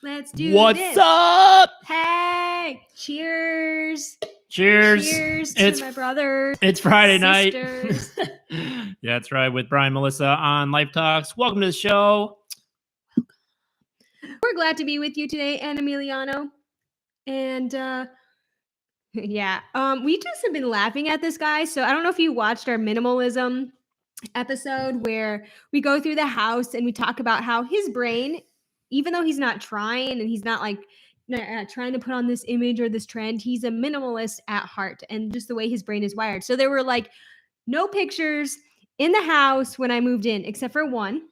Let's do What's this. up? Hey, cheers. Cheers. Cheers to my brothers. It's Friday sisters. night. Yeah, that's right. With Brian and Melissa on Life Talks. Welcome to the show. We're glad to be with you today, and Emiliano. And we just have been laughing at this guy. So I don't know if you watched our minimalism episode where we go through the house and we talk about how his brain, even though he's not trying and he's not like trying to put on this image or this trend, he's a minimalist at heart, and just the way his brain is wired. So there were like no pictures in the house when I moved in, except for one.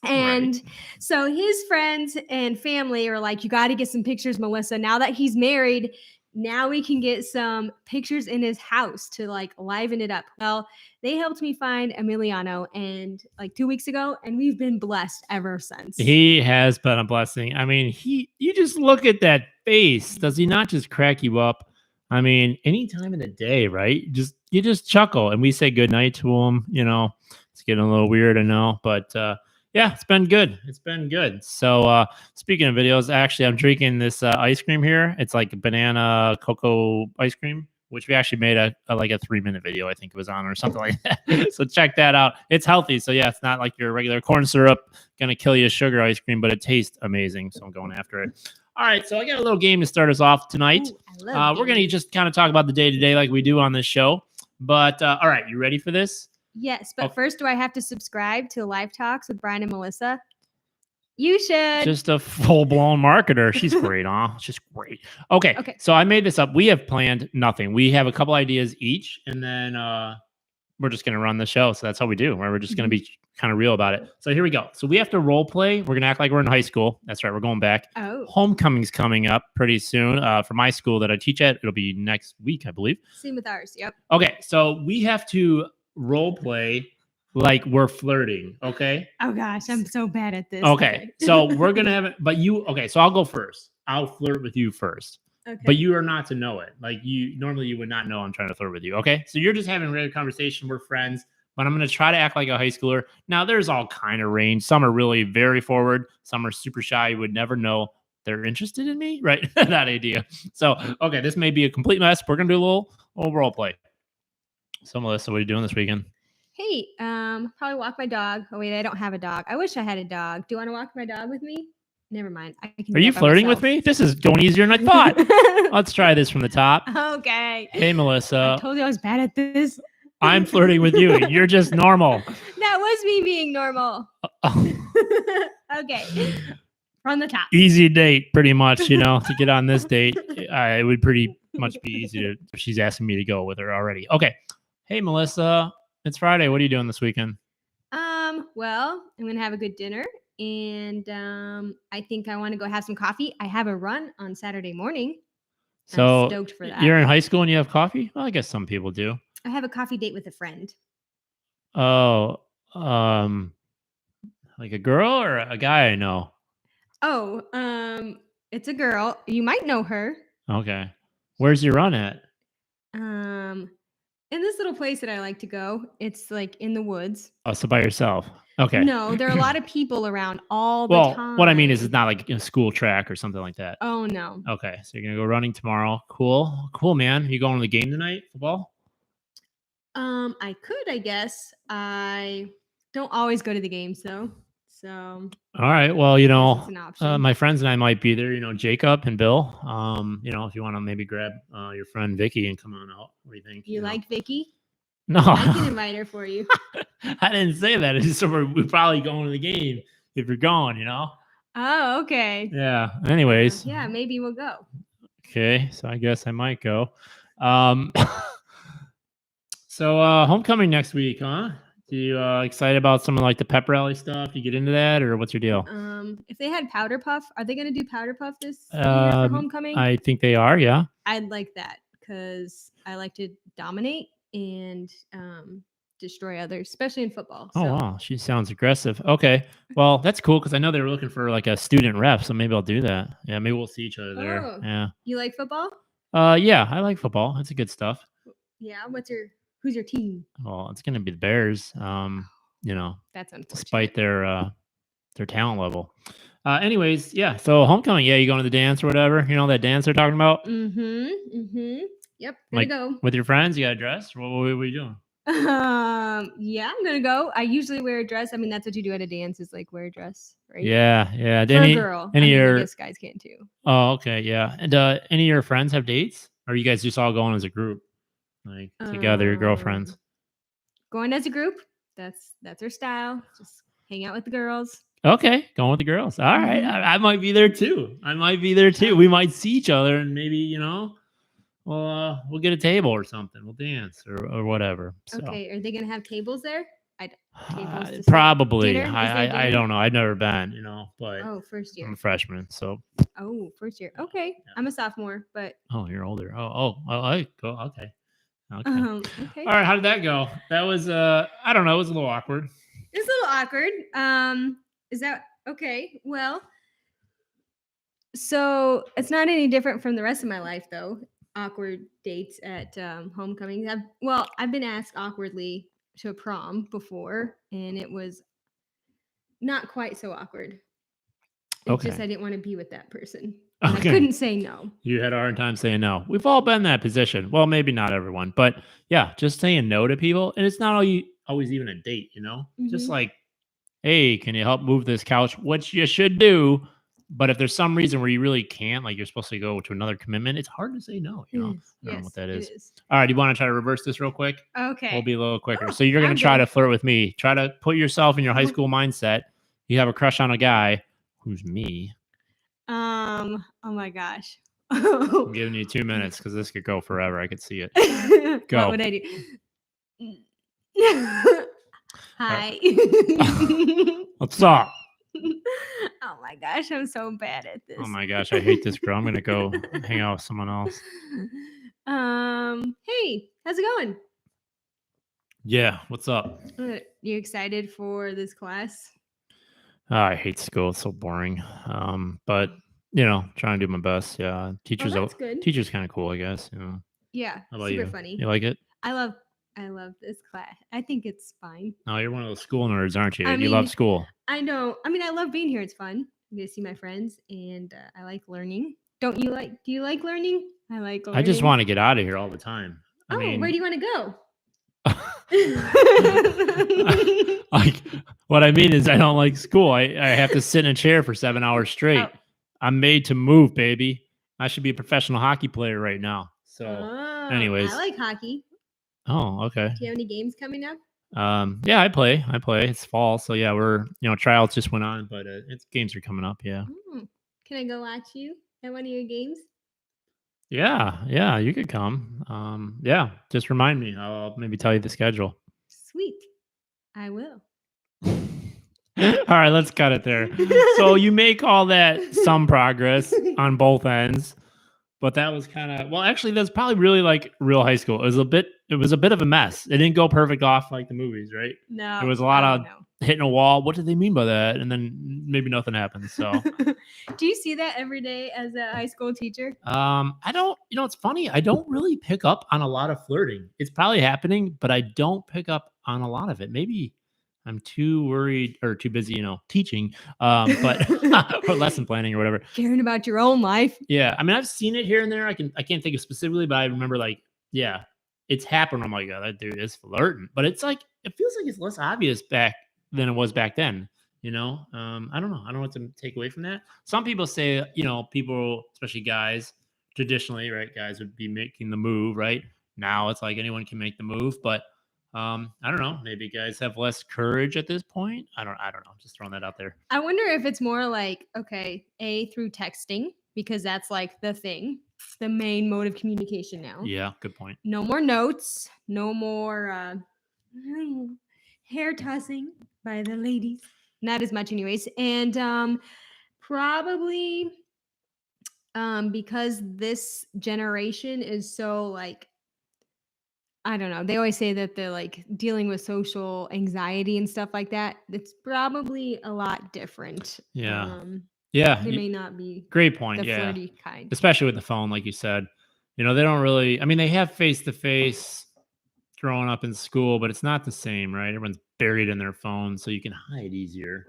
And so his friends and family are like, you got to get some pictures, Melissa. Now that he's married, now we can get some pictures in his house to like liven it up. Well, they helped me find Emiliano and like 2 weeks ago, and we've been blessed ever since. He has been a blessing. I mean, you just look at that face. Does he not just crack you up? I mean, any time of the day, right? You just chuckle, and we say good night to him. You know, it's getting a little weird, I know, but yeah, it's been good. It's been good. So speaking of videos, actually, I'm drinking this ice cream here. It's like banana cocoa ice cream, which we actually made a 3-minute video, I think it was on, or something like that. So check that out. It's healthy. So yeah, it's not like your regular corn syrup gonna kill you sugar ice cream, but it tastes amazing. So I'm going after it. All right, so I got a little game to start us off tonight. Ooh, we're gonna just kind of talk about the day-to-day like we do on this show. But all right, you ready for this? Yes, but first, do I have to subscribe to Live Talks with Brian and Melissa? You should. Just a full-blown marketer. She's great, huh? She's great. Okay. So I made this up. We have planned nothing. We have a couple ideas each, and then we're just going to run the show. So that's how we do. We're just going to be kind of real about it. So here we go. So we have to role play. We're going to act like we're in high school. That's right. We're going back. Oh. Homecoming's coming up pretty soon for my school that I teach at. It'll be next week, I believe. Same with ours. Yep. Okay. So we have to role play like we're flirting. Okay. Oh gosh, I'm so bad at this. Okay. So we're going to have it, but so I'll go first. I'll flirt with you first. Okay. But you are not to know it. Like normally you would not know I'm trying to flirt with you. Okay. So you're just having a regular conversation. We're friends, but I'm going to try to act like a high schooler. Now there's all kind of range. Some are really very forward. Some are super shy. You would never know they're interested in me. Right. That idea. So, okay. This may be a complete mess. We're going to do a little role play. So Melissa, what are you doing this weekend? Hey, probably walk my dog. Oh wait, I don't have a dog. I wish I had a dog. Do you want to walk my dog with me? Never mind. Are you flirting with me? This is going easier than I thought. Let's try this from the top. Okay. Hey, Melissa. I told you I was bad at this. I'm flirting with you. You're just normal. That was me being normal. Okay. From the top. Easy date, pretty much, to get on this date. It would pretty much be easy if she's asking me to go with her already. Okay. Hey, Melissa. It's Friday. What are you doing this weekend? Well, I'm going to have a good dinner, and I think I want to go have some coffee. I have a run on Saturday morning. So I'm stoked for that. You're in high school and you have coffee? Well, I guess some people do. I have a coffee date with a friend. Oh, like a girl or a guy I know? Oh, it's a girl. You might know her. Okay. Where's your run at? In this little place that I like to go. It's like in the woods. Oh, so by yourself? Okay. No, there are a lot of people around all the time. Well, what I mean is it's not like a school track or something like that. Oh, no. Okay, so you're going to go running tomorrow. Cool, man. You going to the game tonight, football? I could, I guess. I don't always go to the games, though. So. All right. Well, my friends and I might be there. Jacob and Bill. If you want to maybe grab your friend Vicky and come on out. What do you think? You like Vicky? No, I can invite her for you. I didn't say that. It's just we're probably going to the game if you're going. Oh, okay. Yeah. Anyways. Yeah, maybe we'll go. Okay, so I guess I might go. So homecoming next week, huh? Do you excited about some of like the pep rally stuff? You get into that, or what's your deal? If they had powder puff, are they going to do powder puff this year for homecoming? I think they are. Yeah. I'd like that because I like to dominate and destroy others, especially in football. So. Oh wow, she sounds aggressive. Okay, well that's cool because I know they were looking for like a student rep, so maybe I'll do that. Yeah, maybe we'll see each other there. Oh, yeah. You like football? Yeah, I like football. It's good stuff. Yeah. Who's your team? Well, it's gonna be the Bears. That's unfortunate. Despite their talent level. Anyways, yeah. So homecoming, yeah, you going to the dance or whatever? You know that dance they're talking about? Yep, gonna Like go. with your friends, you got a dress? What are you doing? Yeah, I'm gonna go. I usually wear a dress. I mean, that's what you do at a dance is like wear a dress, right? Yeah, yeah. For a girl. I Any of mean, I your guess guys can too. oh, okay, yeah. And any of your friends have dates? Or you guys just all going as a group? Like together, your girlfriends? Going as a group. That's our style. Just hang out with the girls. Okay, going with the girls. All right. Mhm. I might be there too. We might see each other and maybe, we'll get a table or something. We'll dance or whatever. So Okay, are they gonna have tables there? Tables to serve probably. dinner? Is there I dinner? don't know. I've never been, but Oh, first I'm year. a freshman. So Oh, first year. Okay, I'm a sophomore, but oh, you're older. I go. Okay. Okay. okay. All right. How did that go? That was I don't know. It was a little awkward. It's a little awkward. Is that okay? Well, so it's not any different from the rest of my life, though. Awkward dates at homecoming. I've been asked awkwardly to a prom before, and it was not quite so awkward. It's just Okay. I didn't want to be with that person, and I Okay. couldn't say no. You had a hard time saying no. We've all been in that position. Well, maybe not everyone, but yeah, just saying no to people. And it's not always even a date, Just Mhm. like, hey, can you help move this couch? Which you should do. But if there's some reason where you really can't, like you're supposed to go to another commitment, it's hard to say no, It is. I don't know what Yes, that it is. is. All right. You want to try to reverse this real quick? Okay. We'll be a little quicker. Oh, So you're going I'm to try good. to flirt with me. Try to put yourself in your high school mindset. You have a crush on a guy who's me. Oh my gosh. I'm giving you 2 minutes because this could go forever. I could see it. Go. What would I do? Hi. What's up? Oh my gosh, I'm so bad at this. Oh my gosh, I hate this girl. I'm gonna go hang out with someone else. Hey, how's it going? Yeah, what's up? You excited for this class? Oh, I hate school. It's so boring. But trying to do my best. Yeah, That's good. teacher's kind of cool, I guess. Yeah, How about super you? funny. You like it? I love this class. I think it's fine. No, you're one of those school nerds, aren't you? I You love mean, school. I know. I mean, I love being here. It's fun. I get to see my friends, and I like learning. Don't you like? Do you like learning? I like learning. I just want to get out of here all the time. Where do you want to go? Like, what I mean is I don't like school. I have to sit in a chair for 7 hours straight. Oh. I'm made to move, baby. I should be a professional hockey player right now. So, anyways. I like hockey. Oh, okay. Do you have any games coming up? Yeah, I play. It's fall, so yeah, we're tryouts just went on, but it's games are coming up. Yeah. Can I go watch you at one of your games? Yeah, you could come. Yeah, just remind me. I'll maybe tell you the schedule. Sweet, I will. All right, let's cut it there. So you make all that some progress on both ends, but that was kind of actually that's probably really like real high school. It was a bit of a mess. It didn't go perfect off like the movies, right? No, there was a lot of hitting a wall. What did they mean by that? And then maybe nothing happened. So, do you see that every day as a high school teacher? I don't. It's funny. I don't really pick up on a lot of flirting. It's probably happening, but I don't pick up on a lot of it. Maybe I'm too worried or too busy, teaching, but or lesson planning or whatever. Caring about your own life. Yeah, I mean, I've seen it here and there. I can't think of specifically, but I remember it's happened. I'm like, oh, that dude is flirting, but it's like it feels like it's less obvious back than it was back then. I don't know. I don't know what to take away from that. Some people say, people, especially guys, traditionally, right? Guys would be making the move, right? Now it's like anyone can make the move, but I don't know. Maybe guys have less courage at this point. I don't know. I'm just throwing that out there. I wonder if it's more like, through texting, because that's like the thing, the main mode of communication now. Yeah, good point. No more notes, no more hair tossing by the ladies. Not as much anyways. And probably because this generation is so like, I don't know. They always say that they're like dealing with social anxiety and stuff like that. It's probably a lot different. Yeah. They may not be great point. the flirty kind. Especially with the phone, like you said. They don't really, I mean, they have face to face growing up in school, but it's not the same, right? Everyone's buried in their phone, so you can hide easier.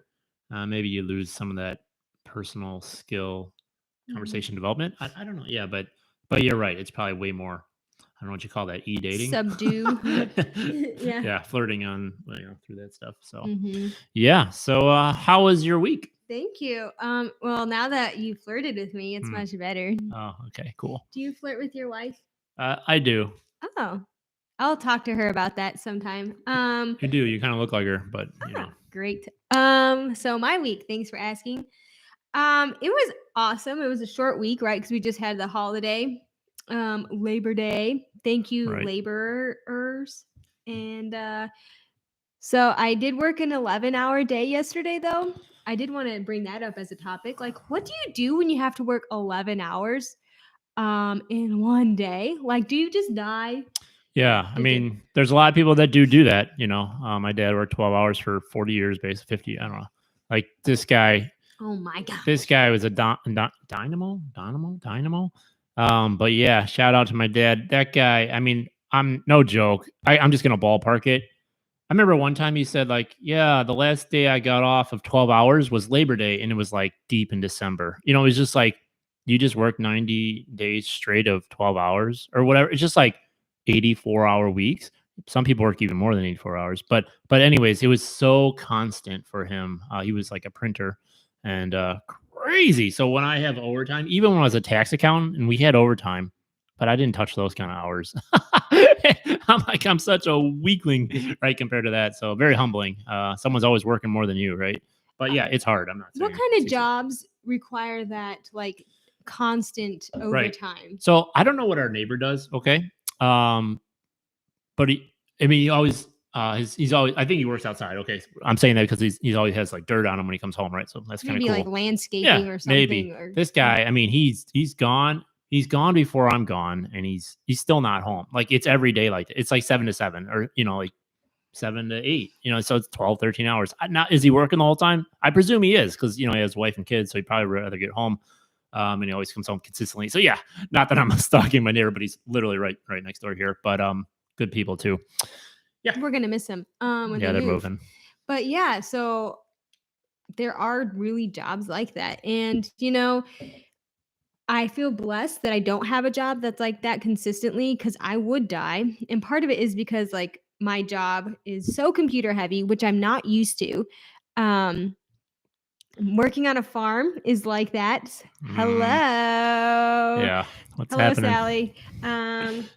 Maybe you lose some of that personal skill Mhm. conversation development. I don't know. Yeah, but you're right. It's probably way more. I don't know what you call that. E-dating. Subdue. Yeah. Yeah, flirting on through that stuff. So Hmm. yeah. So how was your week? Thank you. Well, now that you flirted with me, it's Hmm. much better. Oh, okay, cool. Do you flirt with your wife? I do. Oh, I'll talk to her about that sometime. You do. You kind of look like her, but Great. So my week, thanks for asking. It was awesome. It was a short week, right? Because we just had the holiday, Labor Day. Thank you, Right. laborers. And so I did work an 11-hour day yesterday, though. I did want to bring that up as a topic. Like, what do you do when you have to work 11 hours in one day? Like, do you just die? Yeah, I Did you? mean, there's a lot of people that do that. My dad worked 12 hours for 40 years, basically 50. I don't know. Like this guy, Oh my god. this guy was a dynamo. But yeah, shout out to my dad. That guy. I mean, I'm no joke. I'm just gonna ballpark it. I remember one time he said, like, yeah, the last day I got off of 12 hours was Labor Day, and it was like deep in December. It was just like you just work 90 days straight of 12 hours or whatever. It's just like 84-hour weeks. Some people work even more than 84 hours. But anyways, it was so constant for him. He was like a printer and crazy. So when I have overtime, even when I was a tax accountant and we had overtime, but I didn't touch those kind of hours. I'm such a weakling, right, compared to that. So very humbling. Someone's always working more than you, right? But yeah, it's hard. I'm not saying What kind it's of easy. jobs require that like constant Right. overtime? So I don't know what our neighbor does. Okay. But he always, he's always, I think he works outside. Okay. I'm saying that because he always has like dirt on him when he comes home. Right. So that's kind of Maybe cool. like landscaping Yeah, or something. maybe. Or This guy, I mean, he's gone. He's gone before I'm gone, and he's still not home. Like it's every day like that. It's like 7 to 7 or like 7 to 8. So it's 12, 13 hours. Not is he working the whole time? I presume he is because he has a wife and kids, so he'd probably rather get home. And he always comes home consistently. So yeah, not that I'm stalking my neighbor, but he's literally right next door here. But good people too. Yeah, we're gonna miss him. When yeah, they they're move. moving. But yeah, so there are really jobs like that, and I feel blessed that I don't have a job that's like that consistently because I would die. And part of it is because like my job is so computer heavy, which I'm not used to. Um, Working on a farm is like that. Hello. Yeah, what's Hello, happening? Sally.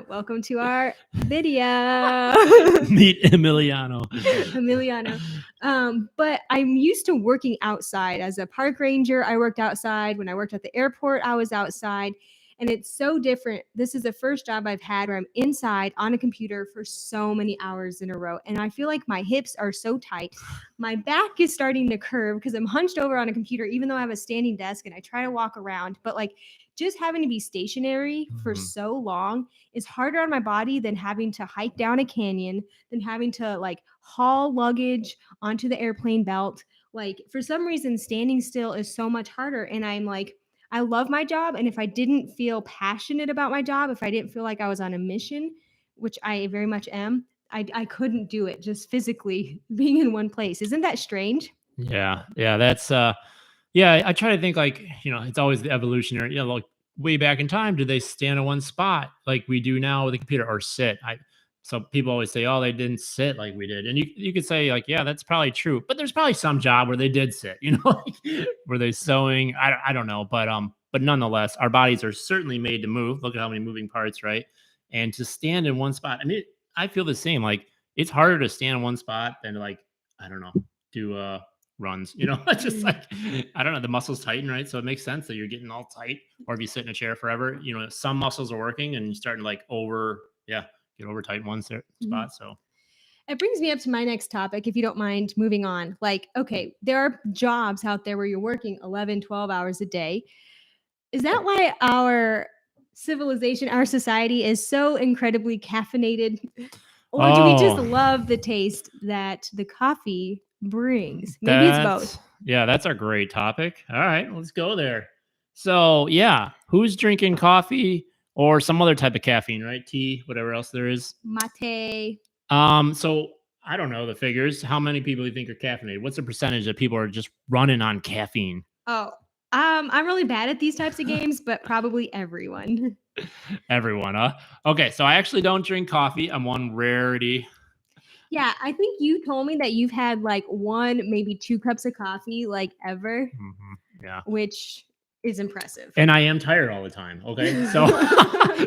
Welcome to our video. Meet Emiliano. Emiliano. But I'm used to working outside. As a park ranger, I worked outside. When I worked at the airport, I was outside. And it's so different. This is the first job I've had where I'm inside on a computer for so many hours in a row. And I feel like my hips are so tight. My back is starting to curve because I'm hunched over on a computer, even though I have a standing desk and I try to walk around. But like just having to be stationary for so long is harder on my body than having to hike down a canyon, than having to like haul luggage onto the airplane belt. Like for some reason, standing still is so much harder. And I'm like, I love my job. And if I didn't feel passionate about my job, if I didn't feel like I was on a mission, which I very much am, I couldn't do it just physically being in one place. Isn't that strange? Yeah, that's yeah. I try to think like it's always the evolutionary. Like way back in time, did they stand in one spot like we do now with the computer or sit? So people always say, oh, they didn't sit like we did, and you could say like, yeah, that's probably true. But there's probably some job where they did sit. Like, were they sewing? I don't know, but nonetheless, our bodies are certainly made to move. Look at how many moving parts, right? And to stand in one spot. I mean, I feel the same. Like it's harder to stand in one spot than to like I don't know do runs. It's just like I don't know, the muscles tighten, right? So it makes sense that you're getting all tight, or if you sit in a chair forever, some muscles are working and you're starting to like get over tight in one spot. So it brings me up to my next topic, if you don't mind moving on. Like, okay, there are jobs out there where you're working 11, 12 hours a day. Is that why our civilization, our society is so incredibly caffeinated? Or do we just love the taste that the coffee brings? Maybe it's both. Yeah, that's a great topic. All right, let's go there. So, yeah, who's drinking coffee or some other type of caffeine, right? Tea, whatever else there is. Mate. So I don't know the figures. How many people do you think are caffeinated? What's the percentage that people are just running on caffeine? Oh, I'm really bad at these types of games, but probably everyone. Everyone, huh? Okay, so I actually don't drink coffee. I'm one rarity. Yeah, I think you told me that you've had like 1, maybe 2 cups of coffee, like, ever, Yeah. which is impressive. And I am tired all the time. Okay. So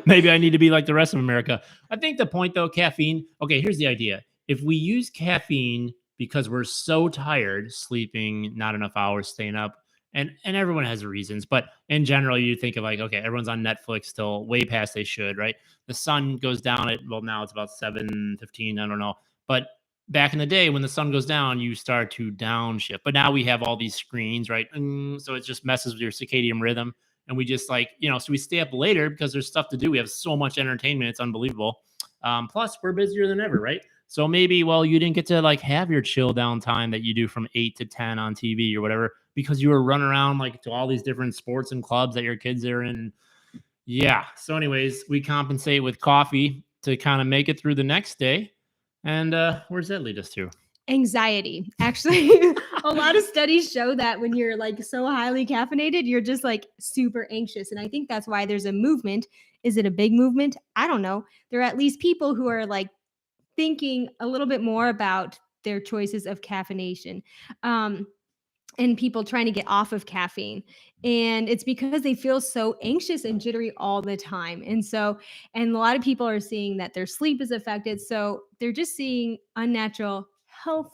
maybe I need to be like the rest of America. I think the point though, caffeine. Okay, here's the idea. If we use caffeine because we're so tired, sleeping, not enough hours, staying up, and everyone has reasons, but in general, you think of like, okay, everyone's on Netflix still way past they should, right? The sun goes down at well, now it's about 7:15, I don't know. But back in the day when the sun goes down, you start to downshift. But now we have all these screens, right? So it just messes with your circadian rhythm and we just like so we stay up later because there's stuff to do. We have so much entertainment, it's unbelievable. Plus we're busier than ever, right? So maybe you didn't get to like have your chill down time that you do from 8 to 10 on TV or whatever because you were running around like to all these different sports and clubs that your kids are in. Yeah, so anyways, we compensate with coffee to kind of make it through the next day. And where's that lead us to? Anxiety. Actually, a lot of studies show that when you're like so highly caffeinated, you're just like super anxious. And I think that's why there's a movement. Is it a big movement? I don't know. There are at least people who are like thinking a little bit more about their choices of caffeination. And people trying to get off of caffeine. And it's because they feel so anxious and jittery all the time. And a lot of people are seeing that their sleep is affected. So they're just seeing unnatural health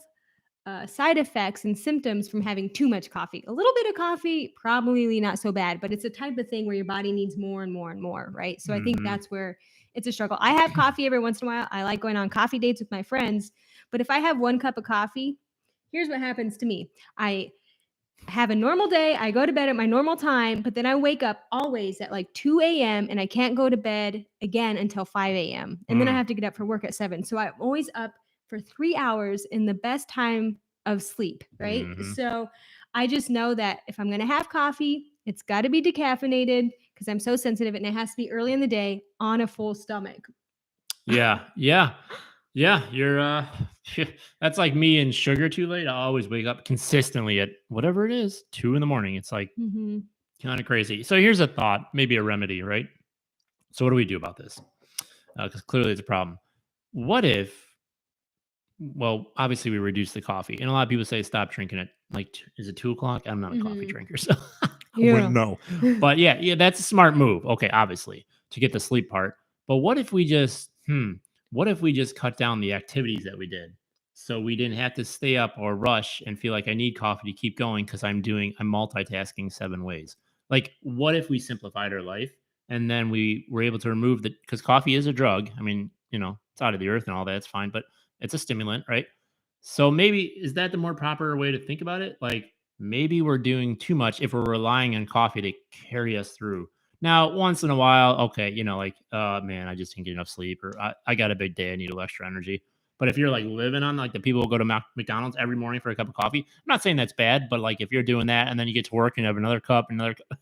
side effects and symptoms from having too much coffee. A little bit of coffee, probably not so bad, but it's a type of thing where your body needs more and more and more, right? So I think Mm-hmm. that's where it's a struggle. I have coffee every once in a while. I like going on coffee dates with my friends. But if I have 1 cup of coffee, here's what happens to me. I have a normal day. I go to bed at my normal time, but then I wake up always at like 2 a.m. and I can't go to bed again until 5 a.m. And then I have to get up for work at 7. So I'm always up for 3 hours in the best time of sleep, right? Mm-hmm. So I just know that if I'm going to have coffee, it's got to be decaffeinated because I'm so sensitive and it has to be early in the day on a full stomach. Yeah, yeah, yeah. You're that's like me and sugar too late. I always wake up consistently at whatever it is, 2 in the morning. It's like Mhm. kind of crazy. So here's a thought, maybe a remedy, right? So what do we do about this? Because clearly it's a problem. What if well, obviously we reduce the coffee, and a lot of people say stop drinking it. Like, is it 2 o'clock? I'm not a coffee Mhm. drinker, so I wouldn't Yeah. know. But yeah, yeah, that's a smart move. Okay, obviously to get the sleep part. But what if we just What if we just cut down the activities that we did, so we didn't have to stay up or rush and feel like I need coffee to keep going because I'm multitasking 7 ways. Like, what if we simplified our life and then we were able to remove the because coffee is a drug. I mean, it's out of the earth and all that. It's fine, but it's a stimulant, right? So maybe is that the more proper way to think about it? Like maybe we're doing too much if we're relying on coffee to carry us through. Now, once in a while, okay, like, man, I just didn't get enough sleep, or I got a big day, I need a little extra energy. But if you're like living on like the people who go to McDonald's every morning for a cup of coffee, I'm not saying that's bad, but like if you're doing that and then you get to work and you have another cup,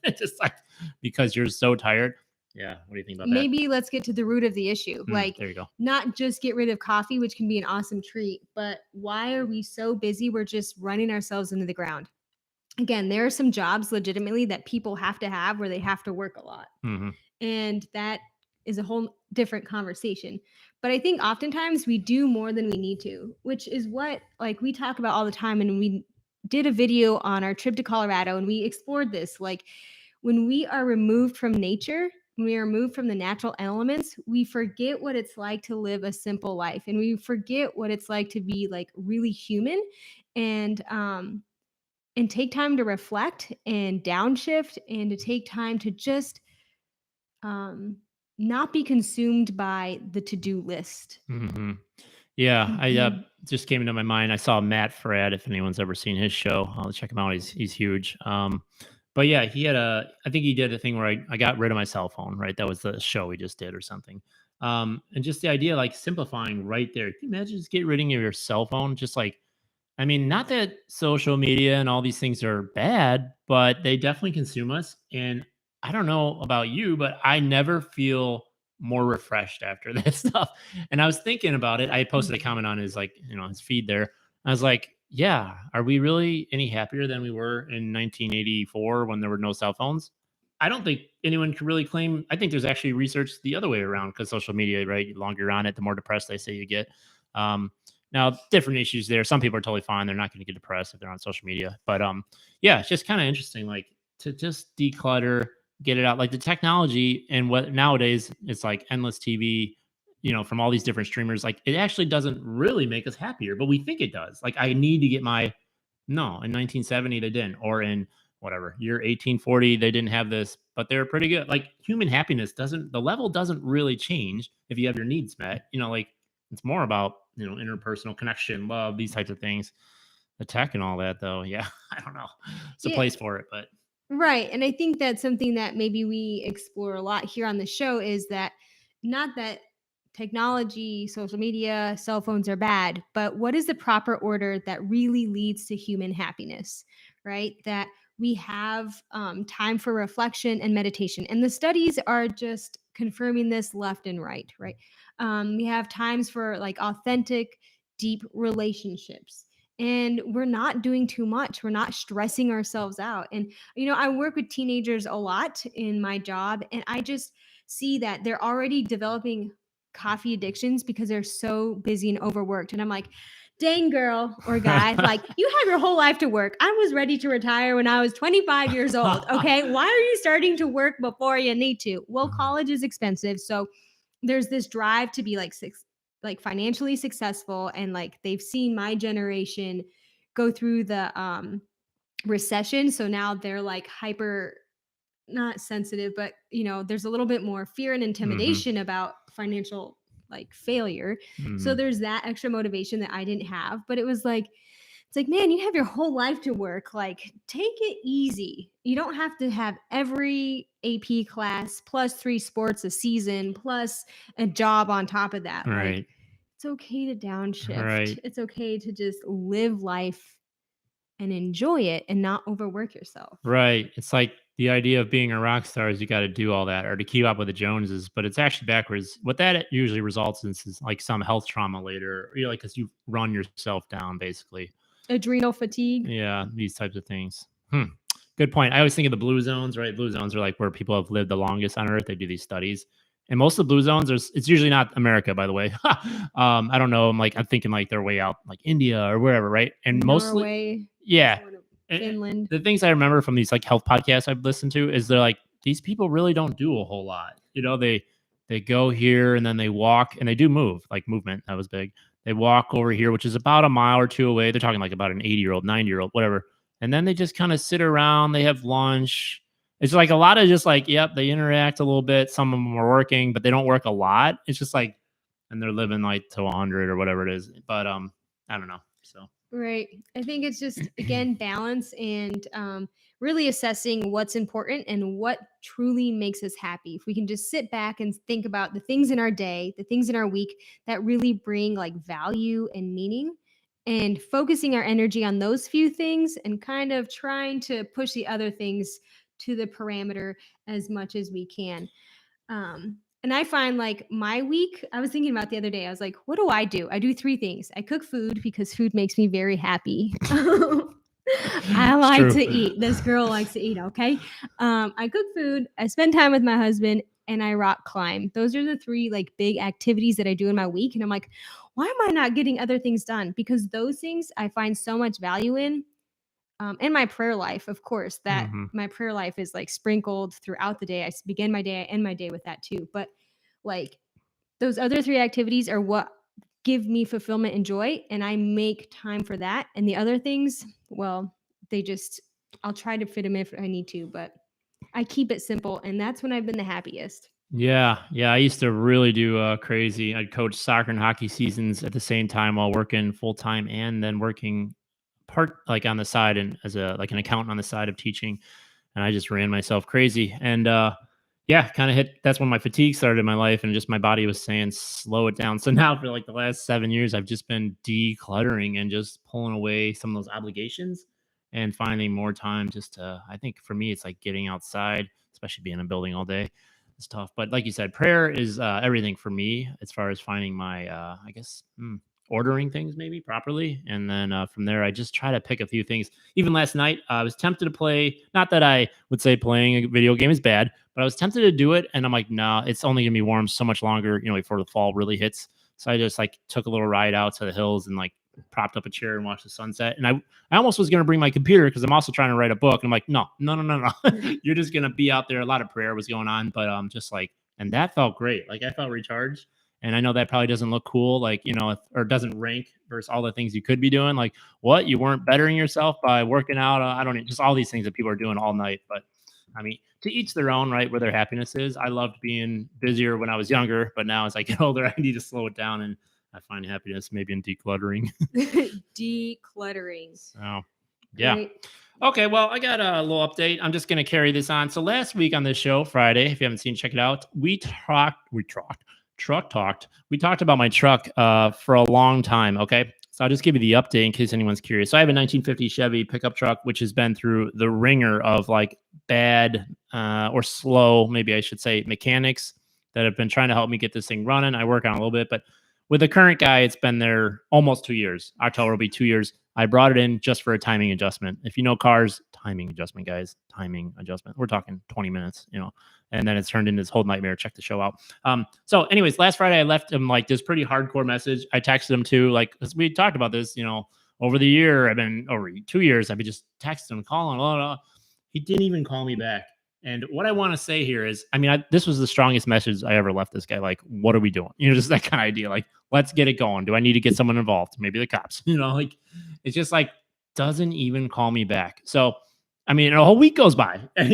it's just like because you're so tired. Yeah, what do you think about that? Maybe let's get to the root of the issue. Like, There you go. not just get rid of coffee, which can be an awesome treat, but why are we so busy? We're just running ourselves into the ground. Again, there are some jobs legitimately that people have to have where they have to work a lot. Hmm. And that is a whole different conversation. But I think oftentimes we do more than we need to, which is what like we talk about all the time. And we did a video on our trip to Colorado and we explored this. Like when we are removed from nature, when we are removed from the natural elements, we forget what it's like to live a simple life and we forget what it's like to be like really human and and take time to reflect and downshift and to take time to just um, not be consumed by the to-do list. Hmm. Yeah, I Mhm. just came into my mind. I saw Matt Fradd. If anyone's ever seen his show, I'll check him out. He's huge. But yeah, I think he did a thing where I got rid of my cell phone. Right, that was the show we just did or something. And just the idea like simplifying right there. Can you imagine just get rid of your cell phone? Just like I mean, not that social media and all these things are bad, but they definitely consume us. And I don't know about you, but I never feel more refreshed after that stuff. And I was thinking about it. I posted a Mhm. comment on his his feed there. I was like, yeah, are we really any happier than we were in 1984 when there were no cell phones? I don't think anyone can really claim. I think there's actually research the other way around because social media, right? The longer you're on it, the more depressed they say you get. Um, Now, different issues there. Some people are totally fine; they're not going to get depressed if they're on social media. But yeah, it's just kind of interesting, like to just declutter, get it out. Like the technology and what nowadays it's like endless TV, from all these different streamers, like it actually doesn't really make us happier, but we think it does. Like I need to get my no, in 1970 they didn't, or in whatever year 1840 they didn't have this, but they're pretty good. Like human happiness doesn't the level doesn't really change if you have your needs met. Like it's more about interpersonal connection, love, these types of things. The tech and all that, though, yeah, I don't know. It's a Yeah, place for it, but right. And I think that's something that maybe we explore a lot here on the show is that not that technology, social media, cell phones are bad, but what is the proper order that really leads to human happiness, right? That we have time for reflection and meditation. And the studies are just confirming this left and right, right? We have times for like authentic, deep relationships. And we're not doing too much. We're not stressing ourselves out. And I work with teenagers a lot in my job, and I just see that they're already developing coffee addictions because they're so busy and overworked. And I'm like, dang, girl or guy, like you have your whole life to work. I was ready to retire when I was 25 years old. Okay. Why are you starting to work before you need to? Well, college is expensive. So there's this drive to be like financially successful, and like they've seen my generation go through the recession, so now they're like hyper not sensitive, but there's a little bit more fear and hmm intimidation about financial like failure. So hmm there's that extra motivation that I didn't have, but it's like, man, you have your whole life to work. Like, take it easy. You don't have to have every AP class plus 3 sports a season plus a job on top of that. Like, right, it's okay to downshift. right. It's okay to just live life and enjoy it and not overwork yourself. Right. It's like the idea of being a rock star is you got to do all that or to keep up with the Joneses, but it's actually backwards. What that usually results in is like some health trauma later, like because you run yourself down basically. Adrenal fatigue. Yeah, these types of things. Good point. I always think of the blue zones, right? Blue zones are like where people have lived the longest on Earth. They do these studies, and most of the blue zones are. It's usually not America, by the way. I don't know. I'm thinking like they're way out, like India or wherever, right? And mostly, Norway. yeah. Sort of. And Finland. the things I remember from these like health podcasts I've listened to is they're like these people really don't do a whole lot. They go here and then they walk and they do move like movement. That was big. They walk over here, which is about a mile or two away. They're talking like about an 80-year-old, 90-year-old, whatever. And then they just kind of sit around. They have lunch. It's like a lot of just like, yep, they interact a little bit. Some of them are working, but they don't work a lot. It's just like, and they're living like to 100 or whatever it is. But I don't know. So Right. I think it's just, again, balance and really assessing what's important and what truly makes us happy. If we can just sit back and think about the things in our day, the things in our week that really bring like value and meaning, and focusing our energy on those few things and kind of trying to push the other things to the parameter as much as we can. And I find like my week, I was thinking about the other day, I was like, what do? I do 3 things. I cook food because food makes me very happy. I it's like true. to eat. This girl likes to eat. Okay. I cook food. I spend time with my husband, and I rock climb. Those are the 3 like big activities that I do in my week. And I'm like, why am I not getting other things done? Because those things I find so much value in. And my prayer life, of course, that hmm my prayer life is like sprinkled throughout the day. I begin my day, I end my day with that too. But like those other 3 activities are what give me fulfillment and joy, and I make time for that. And the other things, well, they just, I'll try to fit them if I need to, but I keep it simple, and that's when I've been the happiest. Yeah, yeah. I used to really do crazy. I'd coach soccer and hockey seasons at the same time while working full time and then working part like on the side and as a like an accountant on the side of teaching. And I just ran myself crazy. And yeah, kind of hit. That's when my fatigue started in my life, and just my body was saying slow it down. So now for like the last 7 years, I've just been decluttering and just pulling away some of those obligations and finding more time. Just to, I think for me, it's like getting outside, especially being in a building all day. It's tough, but like you said, prayer is everything for me as far as finding my, I guess, ordering things maybe properly. And then from there, I just try to pick a few things. Even last night, I was tempted to play. Not that I would say playing a video game is bad, but I was tempted to do it. And I'm like, no, it's only gonna be warm so much longer, before the fall really hits. So I just like took a little ride out to the hills and like propped up a chair and watched the sunset. And I almost was going to bring my computer because I'm also trying to write a book. And I'm like, no, no, no, no, no. You're just going to be out there. A lot of prayer was going on, but just like, and that felt great. Like I felt recharged. And I know that probably doesn't look cool, like, or doesn't rank versus all the things you could be doing. Like, what? You weren't bettering yourself by working out? I don't know, just all these things that people are doing all night. But I mean, to each their own, right? Where their happiness is. I loved being busier when I was younger, but now as I get older, I need to slow it down. And I find happiness maybe in decluttering. Decluttering. So, yeah. Great. Okay, well, I got a little update. I'm just going to carry this on. So last week on this show, Friday, if you haven't seen, check it out. We talked about my truck for a long time. Okay, so I'll just give you the update in case anyone's curious. So I have a 1950 Chevy pickup truck, which has been through the ringer of like bad or slow, maybe I should say, mechanics that have been trying to help me get this thing running. I work on it a little bit, but with the current guy, it's been there almost 2 years. October will be 2 years. I brought it in just for a timing adjustment. If you know cars, timing adjustment, guys, timing adjustment. We're talking 20 minutes, and then it's turned into this whole nightmare. Check the show out. So anyways, last Friday, I left him like this pretty hardcore message. I texted him too, like, because we talked about this, over the year, over 2 years, I've been just texting him, calling, blah, blah, blah. He didn't even call me back. And what I want to say here is, this was the strongest message I ever left this guy. Like, what are we doing? Just that kind of idea. Like, let's get it going. Do I need to get someone involved? Maybe the cops, like, it's just like, doesn't even call me back. So, a whole week goes by and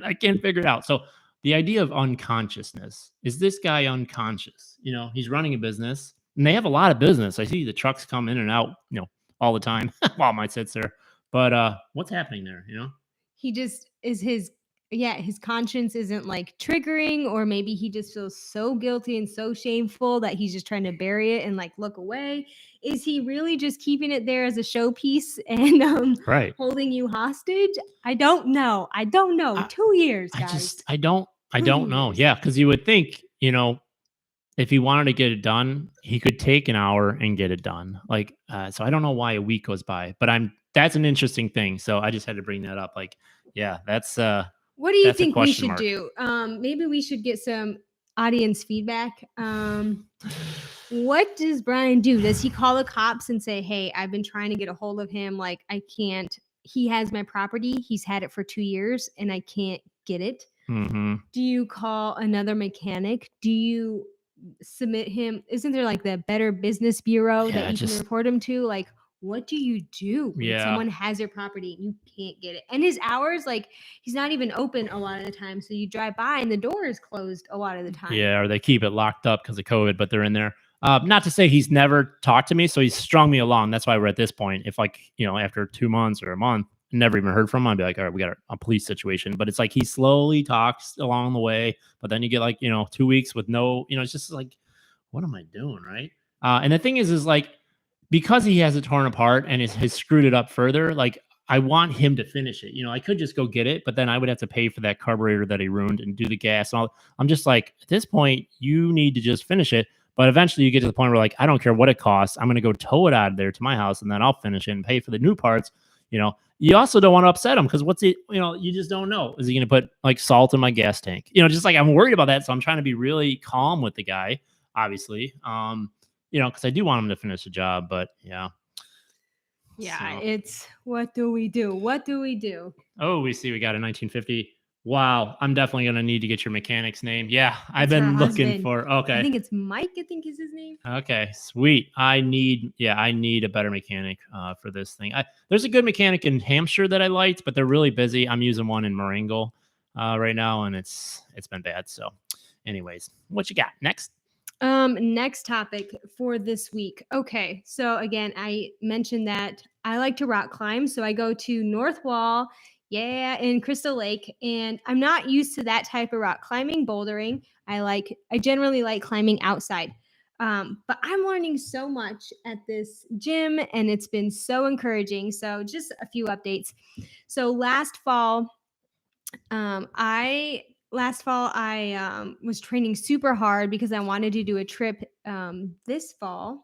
I can't figure it out. So the idea of unconsciousness, is this guy unconscious? He's running a business and they have a lot of business. I see the trucks come in and out, all the time while my sits there, but what's happening there? He just is his conscience isn't like triggering, or maybe he just feels so guilty and so shameful that he's just trying to bury it and like look away. Is he really just keeping it there as a showpiece and Right. holding you hostage? I don't know. 2 years, guys. I don't know. Yeah, because you would think, if he wanted to get it done, he could take an hour and get it done. Like, so I don't know why a week goes by, but that's an interesting thing. So I just had to bring that up. Like, yeah, that's what do you that's a think we question should mark. do? Maybe we should get some audience feedback. What does Brian do? Does he call the cops and say, hey, I've been trying to get a hold of him, like I can't, he has my property, he's had it for 2 years and I can't get it? Mm-hmm. Do you call another mechanic? Do you submit him? Isn't there like the Better Business Bureau that you can report him to? Like, what do you do when someone has your property and you can't get it? And his hours, like, he's not even open a lot of the time. So you drive by and the door is closed a lot of the time. Yeah, or they keep it locked up because of COVID, but they're in there. Not to say he's never talked to me, so he's strung me along. That's why we're at this point. If like, after 2 months or a month, never even heard from him, I'd be like, all right, we got a police situation. But it's like he slowly talks along the way, but then you get like, 2 weeks with no, it's just like, what am I doing? Right. And the thing is like, because he has it torn apart and has screwed it up further, like I want him to finish it. I could just go get it, but then I would have to pay for that carburetor that he ruined and do the gas and all. I'm just like, at this point, you need to just finish it. But eventually you get to the point where like, I don't care what it costs. I'm going to go tow it out of there to my house and then I'll finish it and pay for the new parts. You also don't want to upset him because you just don't know. Is he going to put like salt in my gas tank? Just like I'm worried about that. So I'm trying to be really calm with the guy, obviously. Because I do want him to finish the job, but yeah. Yeah, so. It's what do we do? What do we do? Oh, we got a 1950. Wow, I'm definitely going to need to get your mechanic's name. Yeah, I've been looking for. Okay. I think it's Mike, I think is his name. Okay, sweet. I need a better mechanic for this thing. There's a good mechanic in Hampshire that I liked, but they're really busy. I'm using one in Marengo right now, and it's been bad. So anyways, what you got next? Next topic for this week. Okay, so again, I mentioned that I like to rock climb, so I go to North Wall, in Crystal Lake, and I'm not used to that type of rock climbing, bouldering. I generally like climbing outside. But I'm learning so much at this gym, and it's been so encouraging. So just a few updates. So last fall, I last fall I was training super hard because I wanted to do a trip this fall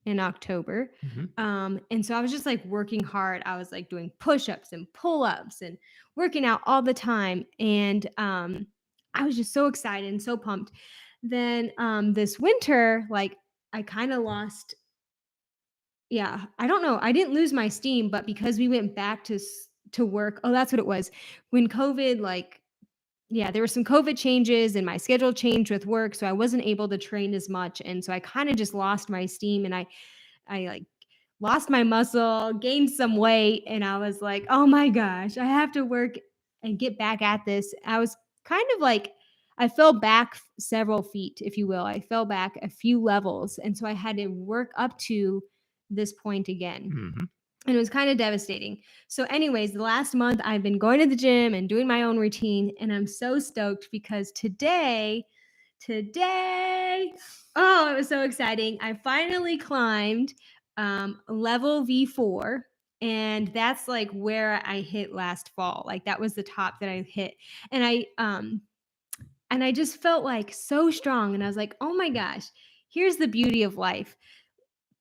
in October. Mhm. And so I was just like working hard. I was like doing push-ups and pull-ups and working out all the time. And I was just so excited and so pumped. Then this winter, like I kind of lost, yeah, I don't know. I didn't lose my steam, but because we went back to work, oh, that's what it was. When COVID, like, yeah, there were some COVID changes and my schedule changed with work, so I wasn't able to train as much, and so I kind of just lost my steam, and I like lost my muscle, gained some weight, and I was like, "Oh my gosh, I have to work and get back at this." I was kind of like I fell back several feet, if you will. I fell back a few levels, and so I had to work up to this point again. Mhm. And it was kind of devastating. So, anyways, the last month I've been going to the gym and doing my own routine, and I'm so stoked because today, oh, it was so exciting. I finally climbed level V4, and that's like where I hit last fall. Like that was the top that I hit, and I just felt like so strong, and I was like, oh my gosh, here's the beauty of life.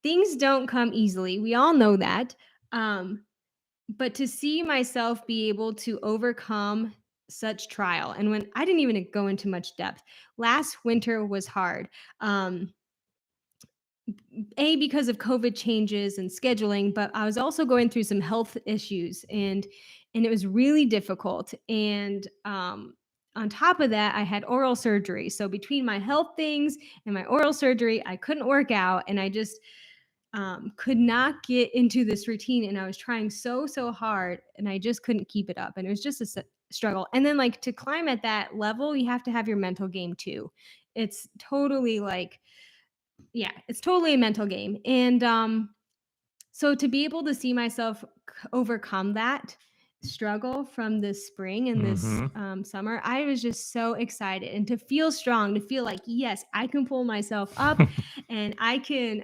Things don't come easily. We all know that. Um, but to see myself be able to overcome such trial, and when I didn't even go into much depth, last winter was hard. Um, because of COVID changes and scheduling, but I was also going through some health issues, and it was really difficult. And on top of that, I had oral surgery. So between my health things and my oral surgery, I couldn't work out, and I just could not get into this routine, and I was trying so hard, and I just couldn't keep it up, and it was just a struggle. And then like to climb at that level, you have to have your mental game too. It's totally like, yeah, it's totally a mental game. And so to be able to see myself overcome that struggle from this spring and this Mhm. summer, I was just so excited, and to feel strong, to feel like, yes, I can pull myself up, and I can,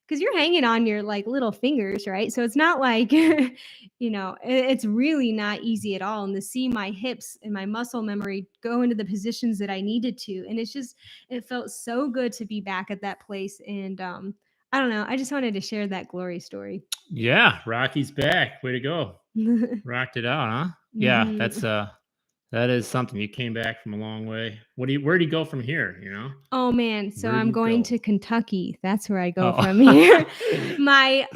because you're hanging on your like little fingers, right? So it's not like, it's really not easy at all. And to see my hips and my muscle memory go into the positions that I needed to, and it felt so good to be back at that place. And I don't know. I just wanted to share that glory story. Yeah, Rocky's back. Way to go. Rocked it out, huh? Yeah, Mhm. that is something. You came back from a long way. Where do you go from here, you know? Oh man, so Where do I'm you going go? to Kentucky. That's where I go from Oh. here. My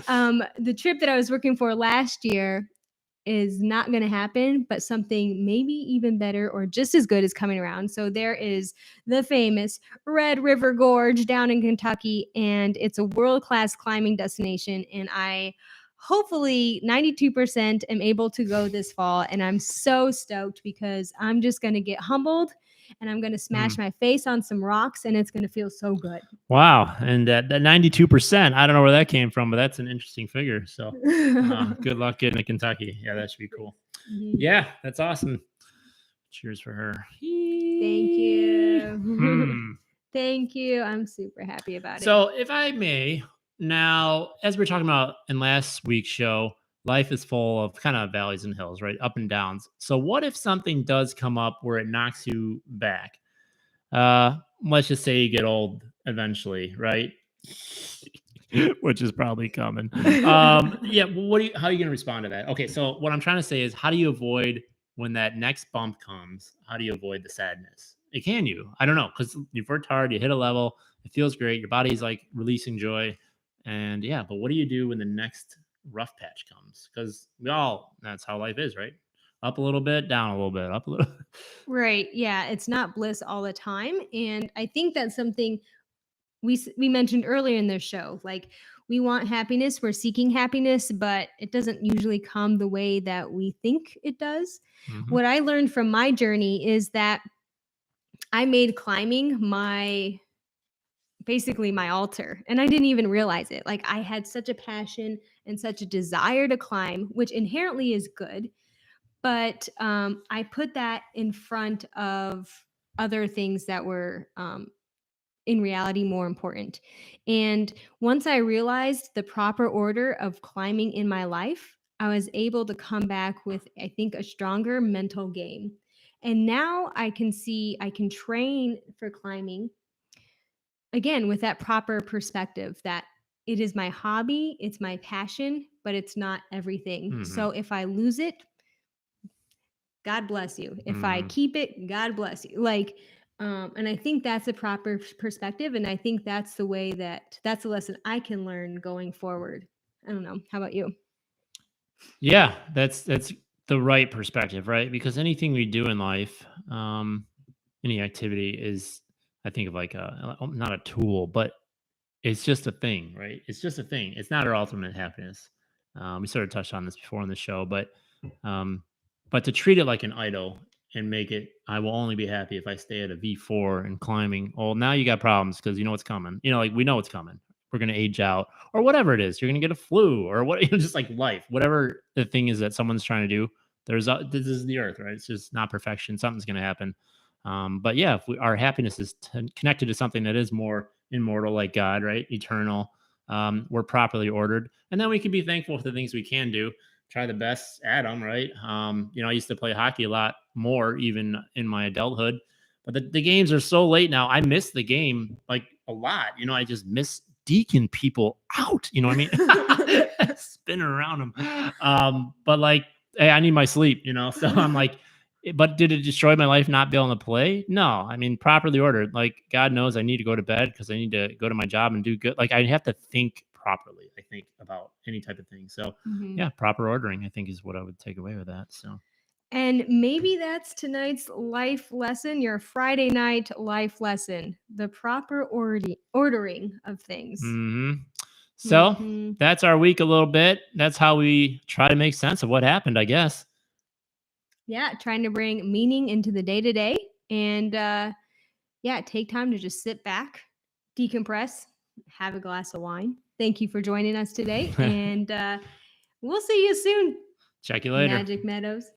the trip that I was working for last year is not going to happen, but something maybe even better or just as good is coming around. So there is the famous Red River Gorge down in Kentucky, and it's a world-class climbing destination. And I hopefully 92% am able to go this fall. And I'm so stoked because I'm just going to get humbled, and I'm going to smash Hmm. my face on some rocks, and it's going to feel so good. Wow, and that 92%, I don't know where that came from, but that's an interesting figure. So, good luck getting to Kentucky. Yeah, that should be cool. Mhm. Yeah, that's awesome. Cheers for her. Thank you. Hmm. Thank you. I'm super happy about it. So, if I may, now, as we are talking about in last week's show, life is full of kind of valleys and hills, right? Up and downs. So, what if something does come up where it knocks you back? Let's just say you get old eventually, right? Which is probably coming. Yeah. How are you going to respond to that? Okay. So, what I'm trying to say is, how do you avoid when that next bump comes? How do you avoid the sadness? Can you? I don't know, because you've worked hard, you hit a level, it feels great, your body's like releasing joy, and yeah. But what do you do when the next rough patch comes? Because that's how life is, right? Up a little bit, down a little bit, up a little. Right. Yeah, it's not bliss all the time, and I think that's something we mentioned earlier in this show. Like, we want happiness, we're seeking happiness, but it doesn't usually come the way that we think it does. Mhm. What I learned from my journey is that I made climbing my basically my altar, and I didn't even realize it. Like, I had such a passion and such a desire to climb, which inherently is good, but I put that in front of other things that were in reality more important. And once I realized the proper order of climbing in my life, I was able to come back with, I think, a stronger mental game. And now I can see I can train for climbing again with that proper perspective that it is my hobby, it's my passion, but it's not everything. Mhm. So if I lose it, God bless you. If I keep it, God bless you. Like, and I think that's a proper perspective. And I think that's the way that's a lesson I can learn going forward. I don't know. How about you? Yeah, that's the right perspective, right? Because anything we do in life, any activity is, I think of like not a tool, but it's just a thing, right? It's just a thing. It's not our ultimate happiness. We sort of touched on this before on the show, um, but to treat it like an idol and make it, I will only be happy if I stay at a V4 and climbing. Well, now you got problems because you know what's coming. You know, like we know what's coming. We're gonna age out, or whatever it is. You're gonna get a flu, or what? Just like life, whatever the thing is that someone's trying to do. This is the earth, right? It's just not perfection. Something's gonna happen. But yeah, if our happiness is connected to something that is more immortal, like God, right? Eternal. We're properly ordered, and then we can be thankful for the things we can do. Try the best at them, right? I used to play hockey a lot more, even in my adulthood. But the games are so late now. I miss the game like a lot. I just miss deacon people out. You know what I mean? Spinning around them. But like, hey, I need my sleep. So I'm like, but did it destroy my life not being able to play? No, I mean properly ordered. Like God knows I need to go to bed because I need to go to my job and do good. Like I have to think properly. I think about any type of thing. So Mhm. yeah, proper ordering I think is what I would take away with that. So And maybe that's tonight's life lesson, your Friday night life lesson, the proper ordering of things. hmm so Hmm. that's our week a little bit. That's how we try to make sense of what happened, I guess. Yeah, trying to bring meaning into the day to day and yeah, take time to just sit back, decompress, have a glass of wine. Thank you for joining us today, and we'll see you soon, Check you later. Magic Meadows.